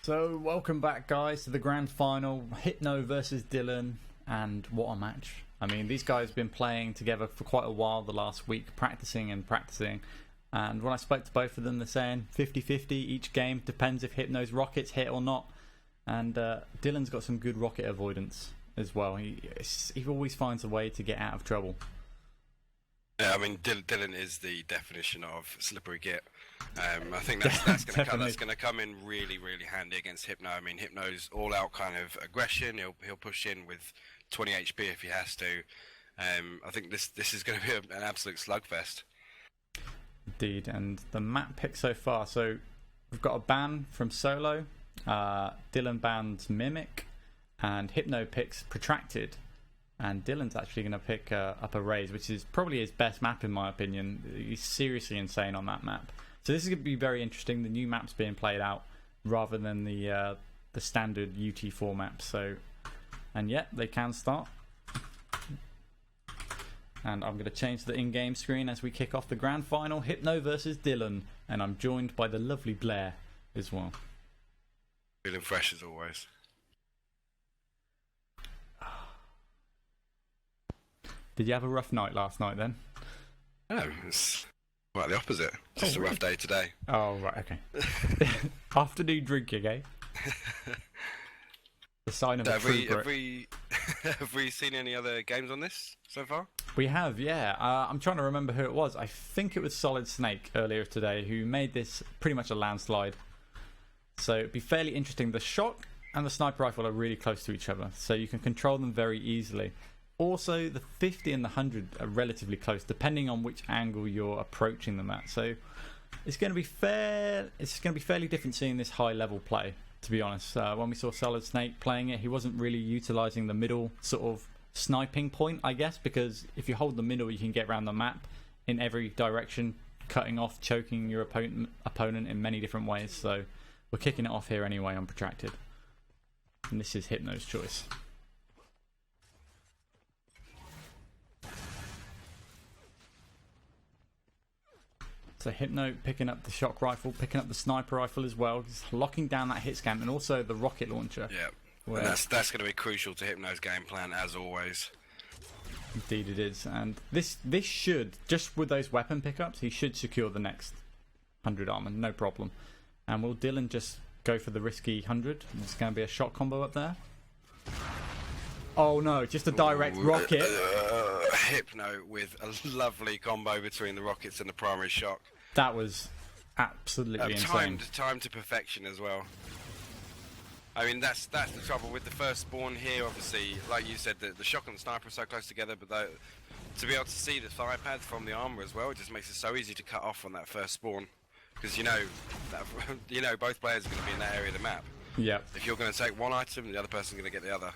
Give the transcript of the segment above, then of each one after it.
So, welcome back, guys, to the grand final. Hypno versus Dylan, and what a match. I mean, these guys have been playing together for quite a while the last week, practicing. And when I spoke to both of them, they're saying 50-50 each game. Depends if Hypno's rockets hit or not. And Dylan's got some good rocket avoidance as well. He always finds a way to get out of trouble. Yeah, I mean, Dylan is the definition of slippery git. I think that's going to come in really, really handy against Hypno. I mean, Hypno's all-out kind of aggression. He'll push in with 20 HP if he has to. I think this is going to be an absolute slugfest. Indeed, and the map pick so far. So we've got a ban from Solo. Dylan bans Mimic, and Hypno picks Protracted. And Dylan's actually going to pick up a Raise, which is probably his best map in my opinion. He's seriously insane on that map. So this is going to be very interesting. The new map's being played out rather than the standard UT4 map. So, and yeah, they can start. And I'm going to change the in-game screen as we kick off the grand final. Hypno versus Dylan. And I'm joined by the lovely Blair as well. Feeling fresh as always. Did you have a rough night last night then? No, it's quite the opposite. Just a rough day today. Oh, right, okay. Afternoon drinking, eh? The sign of a true Brit. Have we seen any other games on this so far? We have, yeah. I'm trying to remember who it was. I think it was Solid Snake earlier today who made this pretty much a landslide. So it'd be fairly interesting. The shock and the sniper rifle are really close to each other, so you can control them very easily. Also, the 50 and the 100 are relatively close, depending on which angle you're approaching them at. So it's going to be fairly different seeing this high-level play, to be honest. When we saw Solid Snake playing it, he wasn't really utilising the middle sort of sniping point, I guess, because if you hold the middle, you can get around the map in every direction, cutting off, choking your opponent in many different ways. So we're kicking it off here anyway on Protracted. And this is Hypno's choice. So Hypno picking up the shock rifle, picking up the sniper rifle as well, just locking down that hit scan and also the rocket launcher. Yeah, and that's going to be crucial to Hypno's game plan as always. Indeed it is, and this should, just with those weapon pickups, he should secure the next 100 armor, no problem. And will Dylan just go for the risky 100? It's going to be a shot combo up there. Oh no, just a direct rocket. Hypno with a lovely combo between the rockets and the primary shock. That was absolutely insane. Timed to perfection as well. I mean, that's the trouble with the first spawn here. Obviously, like you said, the shock and the sniper are so close together, but to be able to see the thigh pads from the armor as well, it just makes it so easy to cut off on that first spawn. Because you know both players are going to be in that area of the map. Yeah. If you're going to take one item, the other person's going to get the other.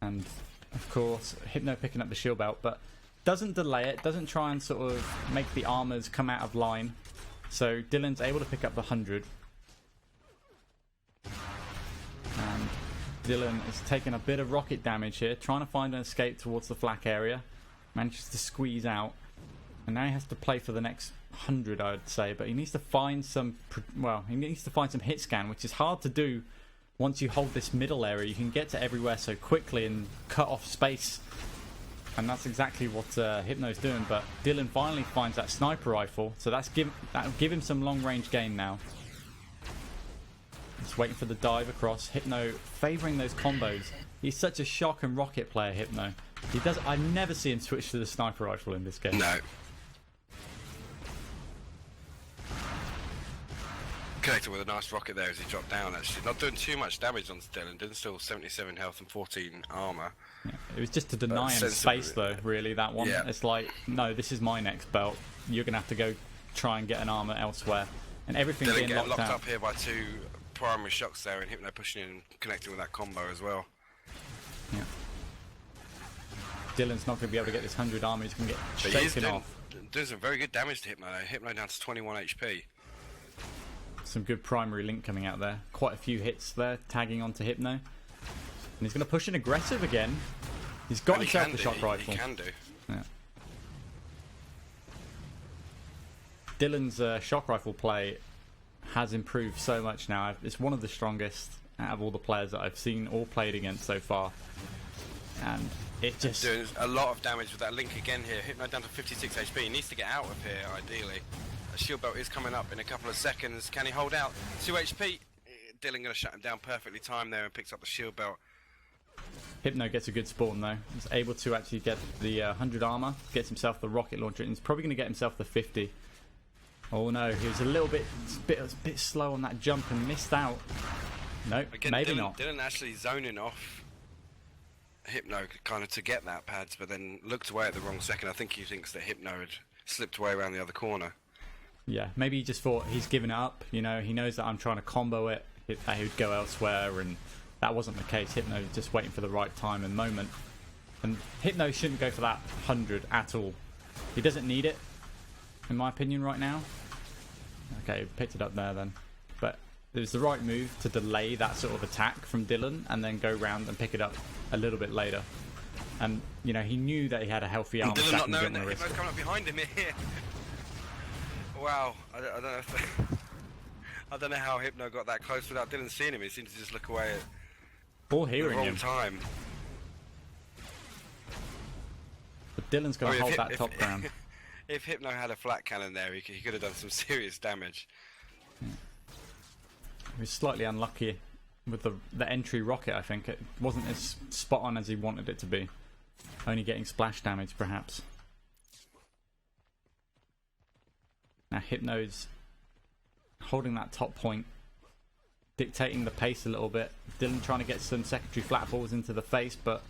And of course, Hypno picking up the shield belt, but doesn't delay it, doesn't try and sort of make the armors come out of line. So Dylan's able to pick up the 100. And Dylan is taking a bit of rocket damage here, trying to find an escape towards the flak area. Manages to squeeze out. And now he has to play for the next 100, I would say. But he needs to find some, hit scan, which is hard to do. Once you hold this middle area, you can get to everywhere so quickly and cut off space. And that's exactly what Hypno's doing. But Dylan finally finds that sniper rifle, so that'll give him some long-range game now. Just waiting for the dive across. Hypno favouring those combos. He's such a shock and rocket player, Hypno. I never see him switch to the sniper rifle in this game. No. Connected with a nice rocket there as he dropped down, actually. Not doing too much damage on Dylan. Dylan still 77 health and 14 armour. Yeah, it was just to deny him space, though, really, that one. Yeah. It's like, no, this is my next belt. You're going to have to go try and get an armour elsewhere. And everything Dylan being locked up here by two primary shocks there, and Hypno pushing in and connecting with that combo as well. Yeah. Dylan's not going to be able to get this 100 armor. He's going to get shaken off. Doing some very good damage to Hypno. Hypno down to 21 HP. Some good primary link coming out there. Quite a few hits there, tagging onto Hypno. And he's going to push in aggressive again. He's got himself the shock rifle. He can do. Yeah. Dylan's shock rifle play has improved so much now. It's one of the strongest out of all the players that I've seen or played against so far. And it just... doing a lot of damage with that Link again here. Hypno down to 56 HP. He needs to get out of here, ideally. A shield belt is coming up in a couple of seconds. Can he hold out? 2 HP. Dylan going to shut him down perfectly timed there and picks up the shield belt. Hypno gets a good spawn though. He's able to actually get the 100 armor, gets himself the rocket launcher, and he's probably going to get himself the 50. Oh no, he was a little bit slow on that jump and missed out. No, again, maybe Dylan, not. Dylan actually zoning off Hypno kind of to get that pads, but then looked away at the wrong second. I think he thinks that Hypno had slipped away around the other corner. Yeah, maybe he just thought he's given it up. You know, he knows that I'm trying to combo it, that he would go elsewhere, and that wasn't the case. Hypno was just waiting for the right time and moment. And Hypno shouldn't go for that 100 at all. He doesn't need it, in my opinion, right now. Okay, picked it up there then. But it was the right move to delay that sort of attack from Dylan and then go round and pick it up a little bit later. And, you know, he knew that he had a healthy armor Dylan stack not and knowing didn't that want to risk Hypno's it. coming up behind him here. Wow, I don't know if I don't know how Hypno got that close without Dylan seeing him. He seemed to just look away at Or the hearing wrong him. time. But Dylan's going to hold that top ground. If Hypno had a flat cannon there, he could have done some serious damage. He was slightly unlucky with the entry rocket, I think. It wasn't as spot on as he wanted it to be. Only getting splash damage, perhaps. Now Hypno's holding that top point, dictating the pace a little bit. Dylan trying to get some secondary flat balls into the face, but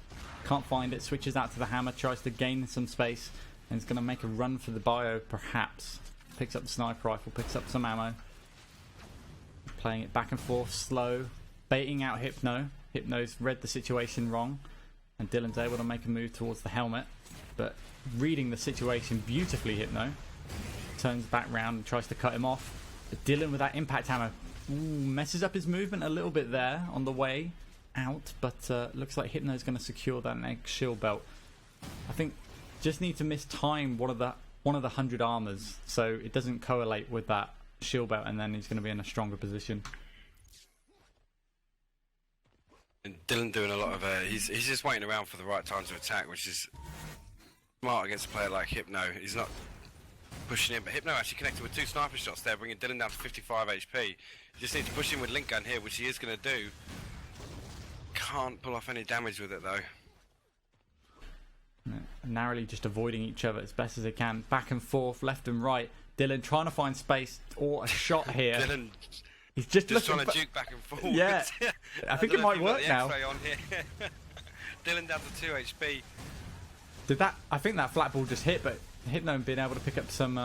can't find it. Switches out to the hammer, tries to gain some space, and is going to make a run for the bio, perhaps. Picks up the sniper rifle, picks up some ammo. Playing it back and forth, slow, baiting out Hypno. Hypno's read the situation wrong, and Dylan's able to make a move towards the helmet, but reading the situation beautifully, Hypno. Turns back round and tries to cut him off. But Dylan with that impact hammer messes up his movement a little bit there on the way out, but looks like Hypno's going to secure that next shield belt. I think just need to mistime one of the 100 armors so it doesn't correlate with that shield belt, and then he's going to be in a stronger position. And Dylan doing a lot of he's just waiting around for the right time to attack, which is smart against a player like Hypno. He's not pushing in, but Hypno actually connected with 2 sniper shots there, bringing Dylan down to 55 HP. He just needs to push in with Link Gun here, which he is going to do. Can't pull off any damage with it though. Narrowly just avoiding each other as best as they can, back and forth, left and right. Dylan trying to find space or a shot here. Dylan He's just trying looking to juke back and forth. Yeah, I think it might work now. On here. Dylan down to 2 HP. Did that? I think that flat ball just hit, but Hypno being able to pick up some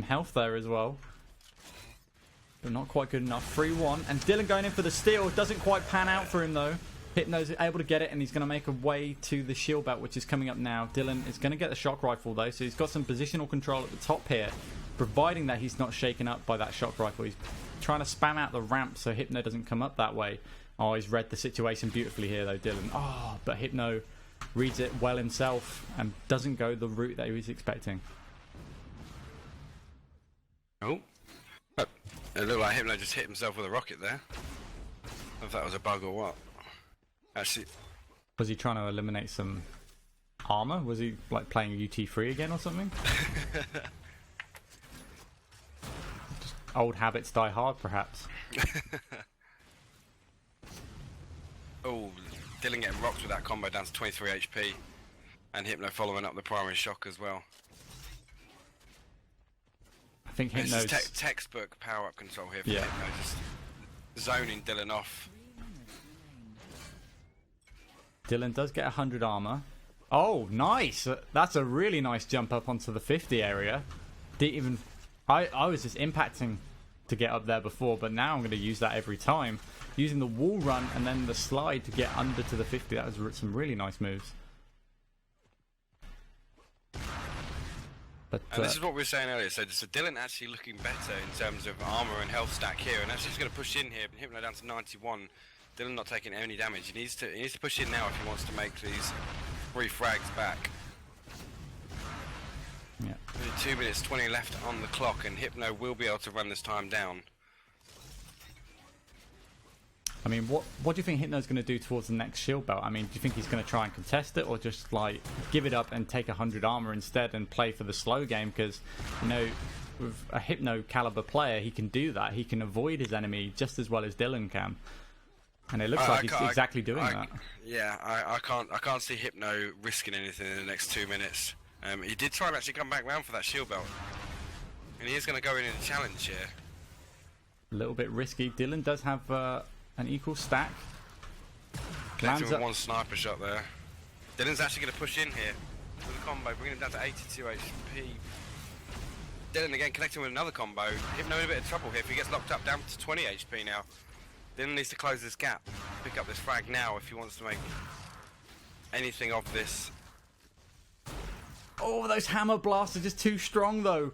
health there as well. But not quite good enough. 3-1, and Dylan going in for the steal. Doesn't quite pan out for him though. Hypno's able to get it, and he's going to make a way to the shield belt, which is coming up now. Dylan is going to get the shock rifle though, so he's got some positional control at the top here, providing that he's not shaken up by that shock rifle. He's trying to spam out the ramp so Hypno doesn't come up that way. Oh, he's read the situation beautifully here though, Dylan. Oh, but Hypno reads it well himself and doesn't go the route that he was expecting. Oh, it looked like Hypno just hit himself with a rocket there. I don't know if that was a bug or what. Actually, was he trying to eliminate some armor? Was he like playing UT3 again or something? Just old habits die hard, perhaps. Oh, Dylan getting rocked with that combo down to 23 HP, and Hypno following up the primary shock as well. I think This Hypno's is textbook power-up control here for Yeah. Hypno, just zoning Dylan off. Dylan does get 100 armor. Oh, nice! That's a really nice jump up onto the 50 area. Didn't even... I was just impacting to get up there before, but now I'm going to use that every time. Using the wall run and then the slide to get under to the 50. That was some really nice moves. But, And this is what we were saying earlier, so Dylan actually looking better in terms of armor and health stack here, and actually he's going to push in here, Hypno down to 91. Dylan not taking any damage. He needs to push in now if he wants to make these 3 frags back. yeah. 2 minutes 20 left on the clock, and Hypno will be able to run this time down. I mean, what do you think Hypno's going to do towards the next shield belt? I mean, do you think he's going to try and contest it, or just like give it up and take 100 armor instead and play for the slow game? Because, you know, with a Hypno caliber player, he can do that. He can avoid his enemy just as well as Dylan can, and it looks like he's exactly doing that. Yeah, I can't see Hypno risking anything in the next 2 minutes. He did try and actually come back round for that shield belt, and he is going to go in a challenge here. A little bit risky. Dylan does have an equal stack. Connecting with one sniper shot there. Dylan's actually going to push in here with a combo, bringing him down to 82 HP. Dylan again connecting with another combo. Hypno in a bit of trouble here if he gets locked up, down to 20 HP now. Dylan needs to close this gap, pick up this frag now if he wants to make anything of this. Oh, those hammer blasts are just too strong though.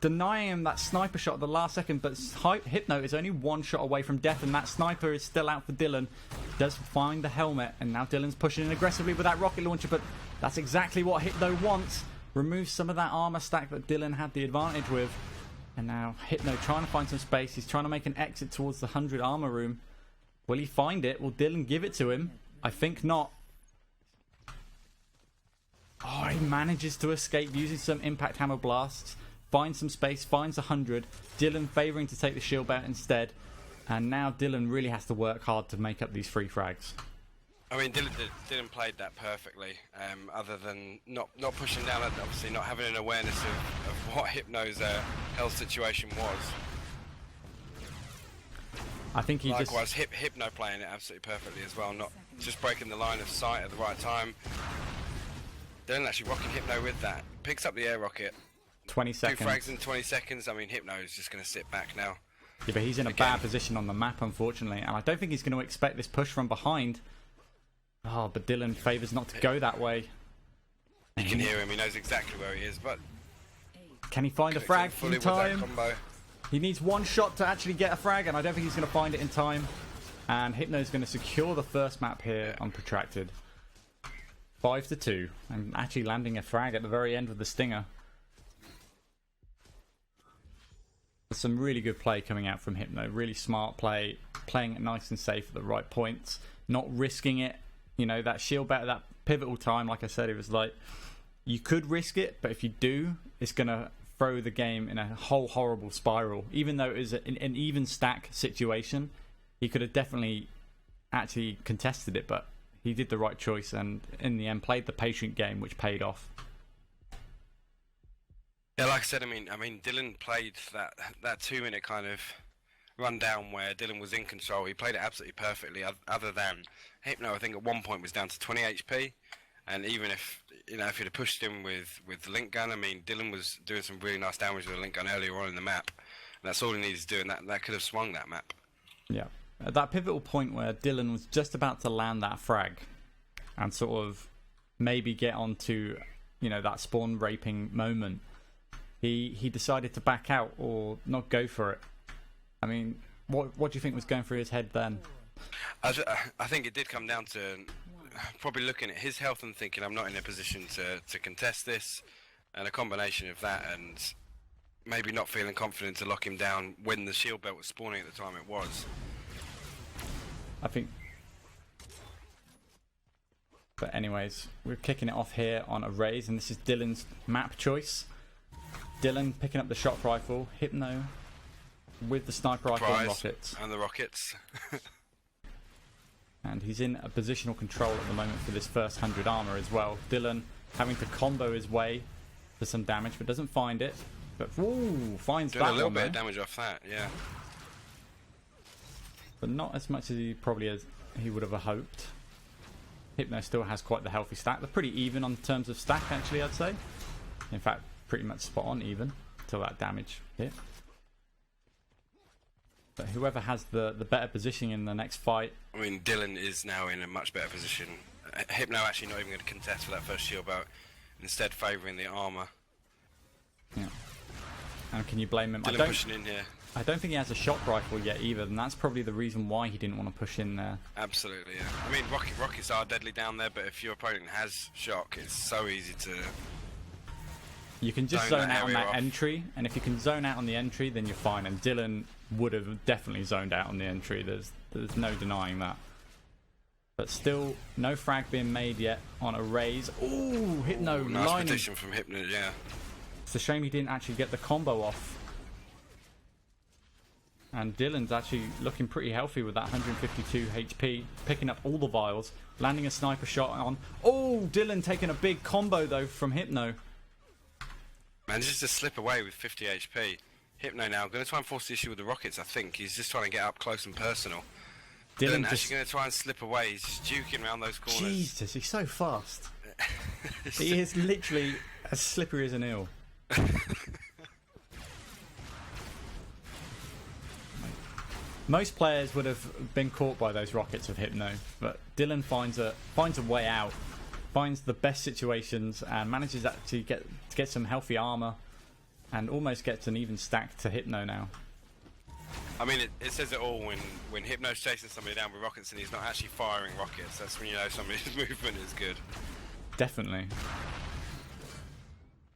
Denying him that sniper shot at the last second, but Hypno is only one shot away from death, and that sniper is still out for Dylan. Does find the helmet, and now Dylan's pushing in aggressively with that rocket launcher, but that's exactly what Hypno wants. Removes some of that armor stack that Dylan had the advantage with. And now Hypno trying to find some space. He's trying to make an exit towards the 100 armor room. Will he find it? Will Dylan give it to him? I think not. Oh, he manages to escape using some impact hammer blasts. Finds some space, finds 100. Dylan favouring to take the shield belt instead. And now Dylan really has to work hard to make up these free frags. I mean, Dylan played that perfectly, other than not pushing down, obviously not having an awareness of what Hypno's health situation was. I think he Likewise, Hypno playing it absolutely perfectly as well, not just breaking the line of sight at the right time. Dylan actually rocking Hypno with that. Picks up the air rocket. 20 seconds. 2 frags in 20 seconds. I mean, Hypno is just going to sit back now. Yeah, but he's in a bad position on the map, unfortunately, and I don't think he's going to expect this push from behind. Oh, but Dylan favours not to go that way. You can hear him, he knows exactly where he is, but... Can he find a frag in time? He needs one shot to actually get a frag, and I don't think he's going to find it in time. And Hypno's going to secure the first map here on Protracted. 5-2, and actually landing a frag at the very end with the Stinger. There's some really good play coming out from Hypno. Really smart play, playing it nice and safe at the right points, not risking it. You know, that shield battle, that pivotal time, like I said, it was like, you could risk it, but if you do, it's going to throw the game in a whole horrible spiral. Even though it was an even stack situation, he could have definitely actually contested it, but he did the right choice and in the end played the patient game, which paid off. Yeah, like I said, I mean, Dylan played that 2 minute kind of run down where Dylan was in control. He played it absolutely perfectly, other than Hypno, I think at one point was down to 20 HP, and even if, you know, if he'd have pushed him with the link gun, I mean, Dylan was doing some really nice damage with the link gun earlier on in the map, and that's all he needed to do, and that could have swung that map. Yeah, at that pivotal point where Dylan was just about to land that frag and sort of maybe get onto, you know, that spawn raping moment, he decided to back out or not go for it. I mean, what do you think was going through his head then? I think it did come down to probably looking at his health and thinking, I'm not in a position to contest this, and a combination of that and maybe not feeling confident to lock him down when the shield belt was spawning at the time it was. I think... But anyways, we're kicking it off here on a raise, and this is Dylan's map choice. Dylan picking up the shock rifle, Hypno with the sniper rifle and rockets. And the rockets. And he's in a positional control at the moment for this first 100 armor as well. Dylan having to combo his way for some damage, but doesn't find it. But ooh, finds doing that a little one bit there. of damage off that, yeah. But not as much as he would have hoped. Hypno still has quite the healthy stack. They're pretty even on terms of stack, actually, I'd say. In fact, pretty much spot on even till that damage hit. But whoever has the better position in the next fight... I mean, Dylan is now in a much better position. Hypno actually not even going to contest for that first shield belt, instead favouring the armour. Yeah. And can you blame him? Dylan pushing in here. I don't think he has a shock rifle yet either, and that's probably the reason why he didn't want to push in there. Absolutely, yeah. I mean, rockets are deadly down there, but if your opponent has shock, it's so easy to You can just zone out on that entry, and if you can zone out on the entry, then you're fine. And Dylan would have definitely zoned out on the entry. There's no denying that. But still, no frag being made yet on a raise. Ooh, Hypno lining. Nice prediction from Hypno, yeah. It's a shame he didn't actually get the combo off. And Dylan's actually looking pretty healthy with that 152 HP, picking up all the vials, landing a sniper shot on. Oh, Dylan taking a big combo though from Hypno. Manages to slip away with 50 HP. Hypno now going to try and force the issue with the rockets, I think. He's just trying to get up close and personal. Dylan actually going to try and slip away. He's just juking around those corners. Jesus, he's so fast. He is literally as slippery as an eel. Most players would have been caught by those rockets of Hypno, but Dylan finds a way out, finds the best situations, and manages to actually get some healthy armor, and almost gets an even stack to Hypno now. I mean, it says it all when Hypno's chasing somebody down with rockets and he's not actually firing rockets. That's when you know somebody's movement is good. Definitely.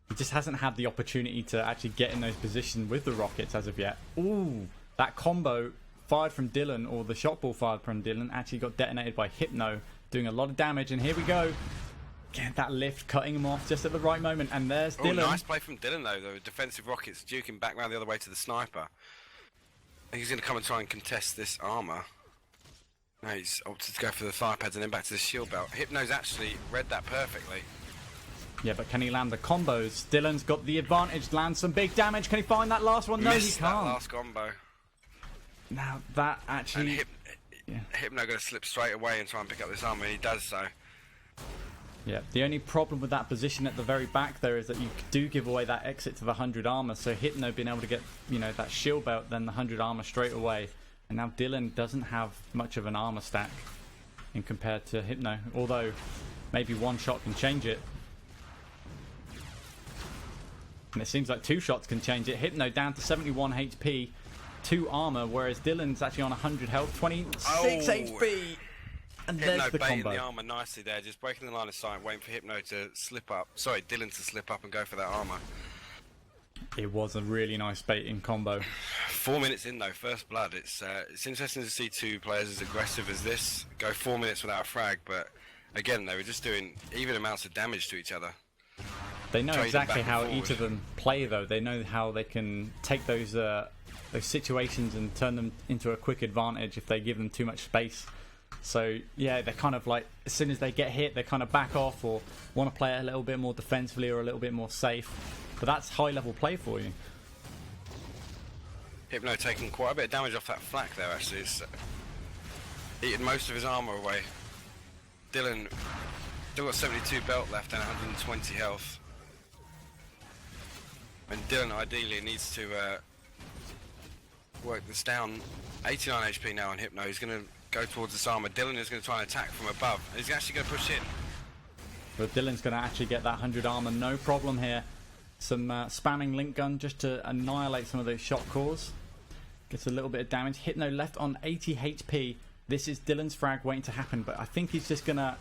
He just hasn't had the opportunity to actually get in those positions with the rockets as of yet. Ooh, that combo fired from Dylan, or the shot ball fired from Dylan, actually got detonated by Hypno, doing a lot of damage. And here we go. Get that lift, cutting him off just at the right moment. And there's Dylan. Nice play from Dylan though. The defensive rockets duking back round the other way to the sniper. He's going to come and try and contest this armor. No, he's opted to go for the thigh pads and then back to the shield belt. Hypno's actually read that perfectly. Yeah, but can he land the combos? Dylan's got the advantage, lands some big damage. Can he find that last one? No, he can't. That last combo. Now that actually... Hypno going to slip straight away and try and pick up this armor, and he does so. Yeah, the only problem with that position at the very back there is that you do give away that exit to the 100 armor, so Hypno being able to get, that shield belt, then the 100 armor straight away. And now Dylan doesn't have much of an armor stack in compared to Hypno, although maybe one shot can change it. And it seems like two shots can change it. Hypno down to 71 HP, 2 armor, whereas Dylan's actually on 100 health, 26 HP. And there's Hypno the baiting combo. the armor nicely there, just breaking the line of sight, waiting for Hypno to slip up. Sorry, Dylan to slip up and go for that armor. It was a really nice baiting combo. 4 minutes in though, first blood. It's interesting to see two players as aggressive as this go 4 minutes without a frag, but again, they were just doing even amounts of damage to each other. They know exactly how each of them play though. They know how they can take those situations and turn them into a quick advantage if they give them too much space. So yeah, they're kind of like, as soon as they get hit, they kind of back off or want to play a little bit more defensively or a little bit more safe. But that's high level play for you. Hypno taking quite a bit of damage off that flak there actually. It's eating most of his armor away. Dylan still got 72 belt left and 120 health. And Dylan ideally needs to work this down. 89 HP now on Hypno. He's going to go towards this armor. Dylan is going to try and attack from above. He's actually going to push in. But Dylan's going to actually get that 100 armor, no problem here. Some spamming link gun just to annihilate some of those shot cores. Gets a little bit of damage. Hypno left on 80 HP. This is Dylan's frag waiting to happen, but I think he's just going to...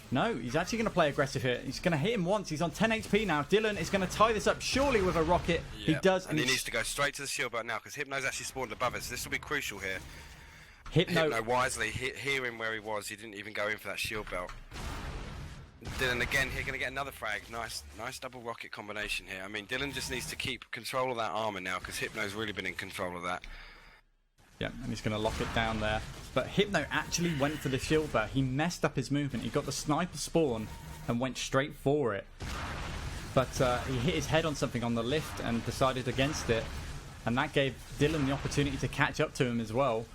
No, he's actually going to play aggressive here. He's going to hit him once. He's on 10 HP now. Dylan is going to tie this up surely with a rocket. Yep. He does. And he needs to go straight to the shield belt now because Hypno's actually spawned above it, so this will be crucial here. Hypno wisely hearing where he was, he didn't even go in for that shield belt. Dylan again, he's going to get another frag. Nice double rocket combination here. I mean, Dylan just needs to keep control of that armor now because Hypno's really been in control of that. Yeah, and he's going to lock it down there. But Hypno actually went for the shield belt. He messed up his movement. He got the sniper spawn and went straight for it. But he hit his head on something on the lift and decided against it. And that gave Dylan the opportunity to catch up to him as well.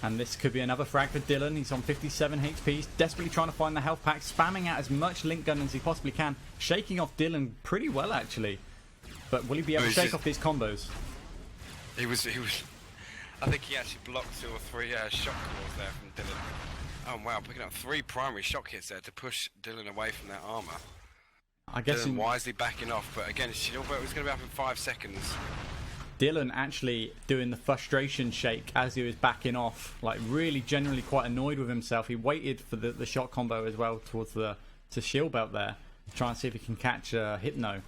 And this could be another frag for Dylan. He's on 57 HP. He's desperately trying to find the health pack, spamming out as much link gun as he possibly can, shaking off Dylan pretty well actually. But will he be able to shake off these combos? He was. I think he actually blocked 2 or 3 shock cores there from Dylan. Oh wow, picking up 3 primary shock hits there to push Dylan away from that armor. I guess Dylan wisely backing off, but again, shield belt was going to be up in 5 seconds. Dylan actually doing the frustration shake as he was backing off, like really generally quite annoyed with himself. He waited for the shot combo as well towards the shield belt there, to try and see if he can catch Hypno.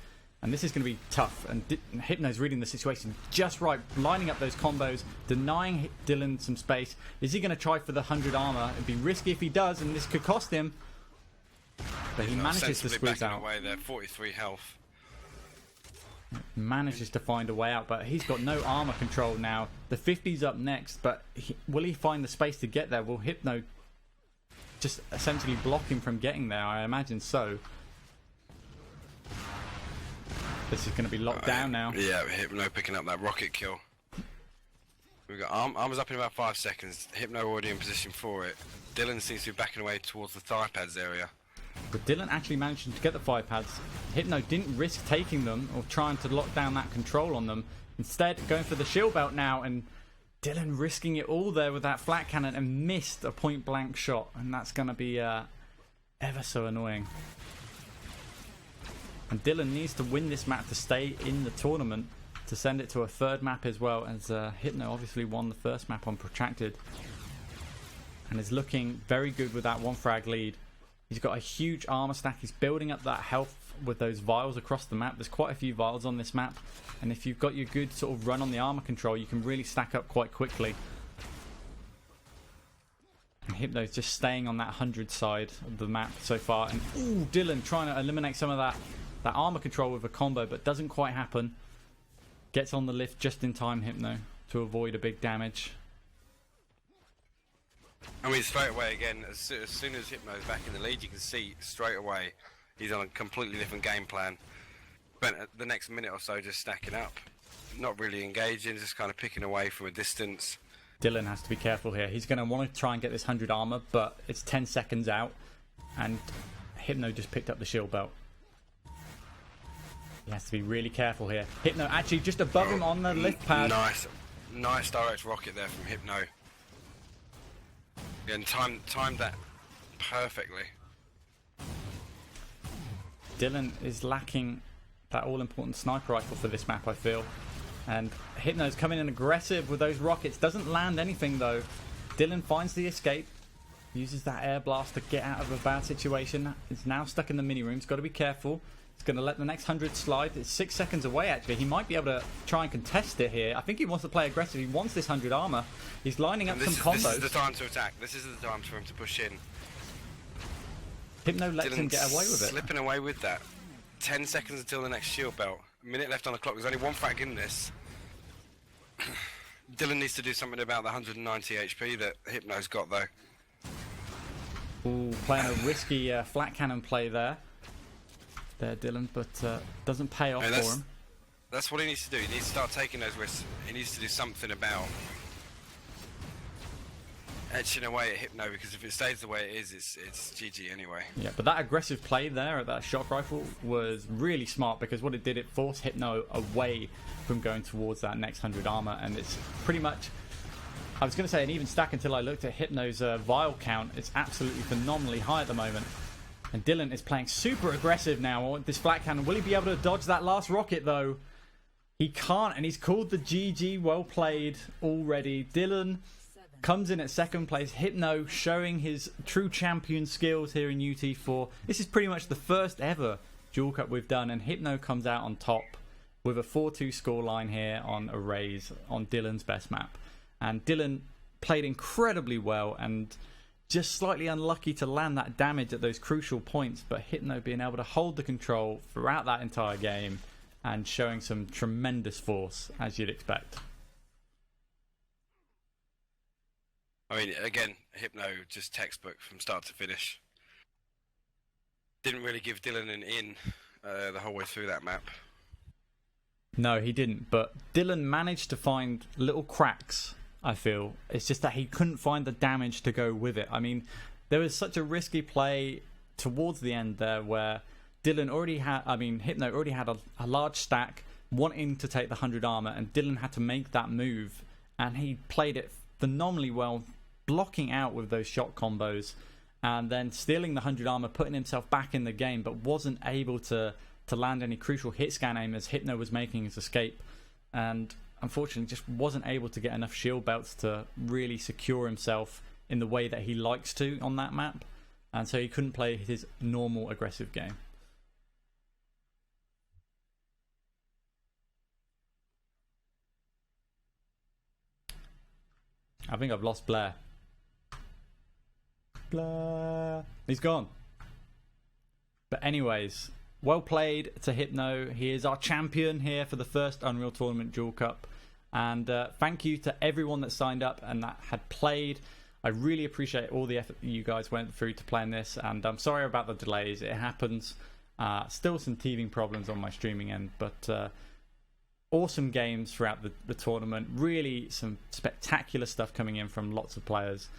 And this is going to be tough. And Hypno's reading the situation just right, lining up those combos, denying Dylan some space. Is he going to try for the 100 armor? It'd be risky if he does, and this could cost him. But he manages to squeeze out. Away there, 43 health. Manages to find a way out, but he's got no armor control now. The 50's up next, but will he find the space to get there? Will Hypno just essentially block him from getting there? I imagine so. This is going to be locked down now. Yeah, Hypno picking up that rocket kill. We've got armors up in about 5 seconds. Hypno already in position for it. Dylan seems to be backing away towards the thigh pads area. But Dylan actually managed to get the 5 pads. Hypno didn't risk taking them or trying to lock down that control on them. Instead, going for the shield belt now, and Dylan risking it all there with that flat cannon and missed a point blank shot. And that's going to be ever so annoying. And Dylan needs to win this map to stay in the tournament, to send it to a 3rd map as well, as Hypno obviously won the 1st map on Protracted and is looking very good with that 1 frag lead. He's got a huge armor stack. He's building up that health with those vials across the map. There's quite a few vials on this map, and if you've got your good sort of run on the armor control, you can really stack up quite quickly. And Hypno's just staying on that 100 side of the map so far. And ooh, Dylan trying to eliminate some of that armor control with a combo, but doesn't quite happen. Gets on the lift just in time, Hypno, to avoid a big damage. I mean, straight away again, as soon as Hypno's back in the lead, you can see straight away he's on a completely different game plan. Spent the next minute or so just stacking up. Not really engaging, just kind of picking away from a distance. Dylan has to be careful here. He's going to want to try and get this 100 armor, but it's 10 seconds out, and Hypno just picked up the shield belt. He has to be really careful here. Hypno actually just above him on the lift pad. Nice direct rocket there from Hypno. And timed that perfectly. Dylan is lacking that all-important sniper rifle for this map, I feel. And Hypno's coming in aggressive with those rockets. Doesn't land anything though. Dylan finds the escape. Uses that air blast to get out of a bad situation. Is now stuck in the mini room. He's got to be careful. He's going to let the next 100 slide. It's 6 seconds away, actually. He might be able to try and contest it here. I think he wants to play aggressive. He wants this 100 armor. He's lining up some combos. This is the time to attack. This is the time for him to push in. Hypno lets him get away with it. Slipping away with that. 10 seconds until the next shield belt. A minute left on the clock. There's only 1 frag in this. Dylan needs to do something about the 190 HP that Hypno's got, though. Ooh, playing a risky flat cannon play there, Dylan, but doesn't pay off for him. That's what he needs to do. He needs to start taking those risks. He needs to do something about etching away at Hypno, because if it stays the way it is, it's GG anyway. Yeah, but that aggressive play there at that shock rifle was really smart, because what it did, it forced Hypno away from going towards that next 100 armor, and it's pretty much, I was going to say an even stack until I looked at Hypno's vial count. It's absolutely phenomenally high at the moment. And Dylan is playing super aggressive now. This flat cannon, will he be able to dodge that last rocket though? He can't, and he's called the GG. Well played already. Dylan comes in at 2nd place. Hypno showing his true champion skills here in UT4. This is pretty much the first ever Duel Cup we've done, and Hypno comes out on top with a 4-2 scoreline here on Arrays on Dylan's best map. And Dylan played incredibly well and just slightly unlucky to land that damage at those crucial points, but Hypno being able to hold the control throughout that entire game and showing some tremendous force, as you'd expect. I mean, again, Hypno just textbook from start to finish. Didn't really give Dylan an in the whole way through that map. No, he didn't, but Dylan managed to find little cracks, I feel. It's just that he couldn't find the damage to go with it. I mean, there was such a risky play towards the end there where Dylan already had, Hypno already had a large stack wanting to take the 100 armor, and Dylan had to make that move, and he played it phenomenally well, blocking out with those shot combos and then stealing the 100 armor, putting himself back in the game, but wasn't able to land any crucial hit scan aim as Hypno was making his escape, and unfortunately just wasn't able to get enough shield belts to really secure himself in the way that he likes to on that map, and so he couldn't play his normal aggressive game. I think I've lost Blair. Blair. He's gone. But anyways, well played to Hypno. He is our champion here for the first Unreal Tournament Duel Cup. And thank you to everyone that signed up and that had played. I really appreciate all the effort that you guys went through to plan this. And I'm sorry about the delays. It happens. Still some teething problems on my streaming end. But awesome games throughout the tournament. Really some spectacular stuff coming in from lots of players.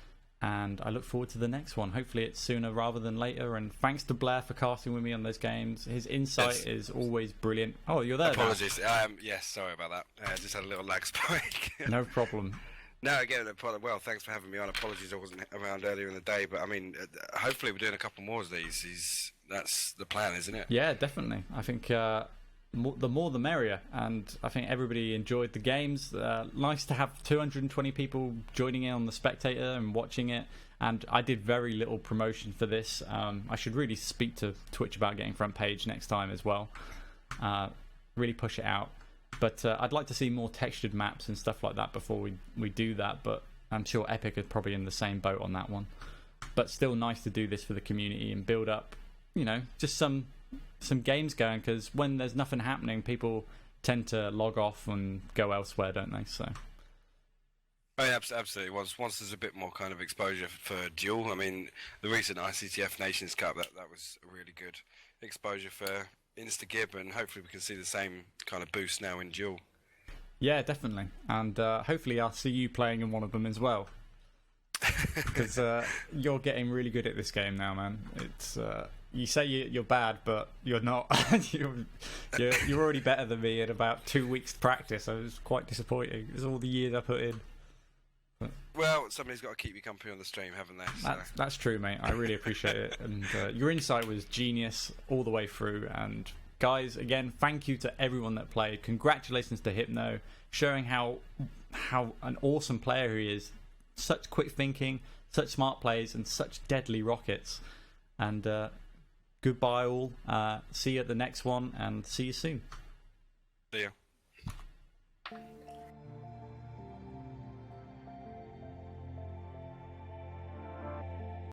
And I look forward to the next one. Hopefully it's sooner rather than later. And thanks to Blair for casting with me on those games. His insight is always brilliant. Oh, you're there. Apologies. Yes, sorry about that. I just had a little lag spike. No problem. No, again, well, thanks for having me on. Apologies I wasn't around earlier in the day. But, I mean, hopefully we're doing a couple more of these. That's the plan, isn't it? Yeah, definitely. I think the more the merrier, and I think everybody enjoyed the games. Nice to have 220 people joining in on the spectator and watching it, and I did very little promotion for this. I should really speak to Twitch about getting front page next time as well. Really push it out, but I'd like to see more textured maps and stuff like that before we do that, but I'm sure Epic is probably in the same boat on that one. But still nice to do this for the community and build up, just some games going, because when there's nothing happening, people tend to log off and go elsewhere, don't they? So absolutely. Once there's a bit more kind of exposure for Duel, I mean, the recent ICTF Nations Cup, that was a really good exposure for Instagib, and hopefully we can see the same kind of boost now in Duel. Yeah, definitely, and hopefully I'll see you playing in one of them as well, because you're getting really good at this game now, man. It's you say you're bad, but you're not. you're already better than me in about 2 weeks practice. I was quite disappointing. It's all the years I put in. But, well, somebody's got to keep you company on the stream, haven't they? So. That's true, mate. I really appreciate it. And your insight was genius all the way through. And guys, again, thank you to everyone that played. Congratulations to Hypno, showing how an awesome player he is. Such quick thinking, such smart plays, and such deadly rockets. And goodbye all. See you at the next one, and see you soon. See ya.